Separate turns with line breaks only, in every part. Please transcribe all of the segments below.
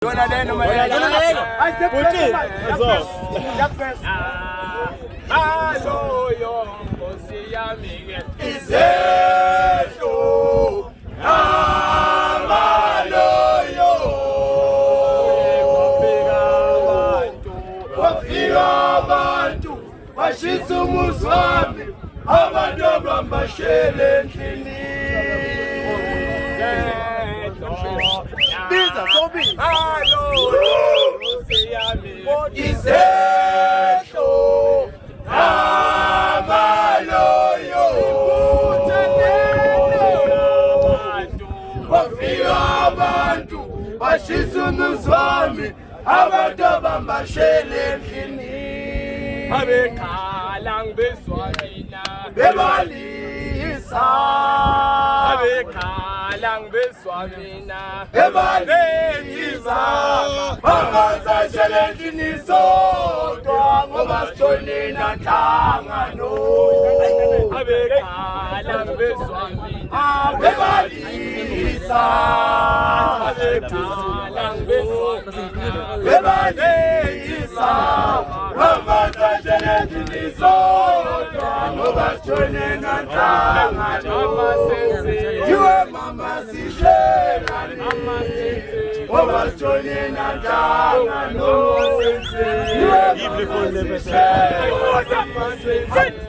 Dona neno Aloyo Nkosi yami Izehlo Amaloyo Wafika abantu bashisa umuzi wami abantu abambashele endlini Biza sobi Izehlo Amaloyo Wafika abantu bashisa umuzi wami abantu abambashele endlini Abekhala ngibezwa mina bebalisa Abekhala ngibezwa mina bebalisa Bangazashele endlini sodwa ngoba sithole nanhlangano Abekhala ngibezwa mina bebalisa Abekhala ngibezwa mina bebalisa Bangazashele endlini sodwa ngoba sithole nanhlangano Yiwe mama sishelani ngoba sithole nanhlangano Yiwe mama sishelani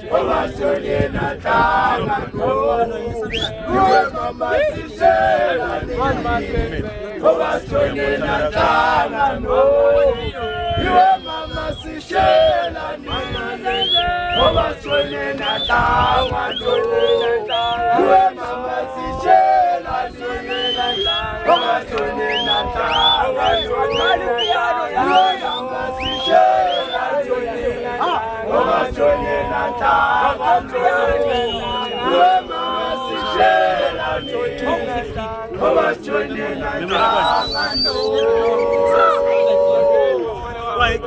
ngoba sithole nanhlangano Yiwe mama sishelani ngoba sithole nanhlangano Yiwe mama sishelani ngoba sithole nanhlangano Yiwe mama sishelani ngoba sithole nanhlangano Yiwe mama sishelani ngoba sithole nanhlangano Yiwe mama sishelani ngoba sithole nanhlangano
Why,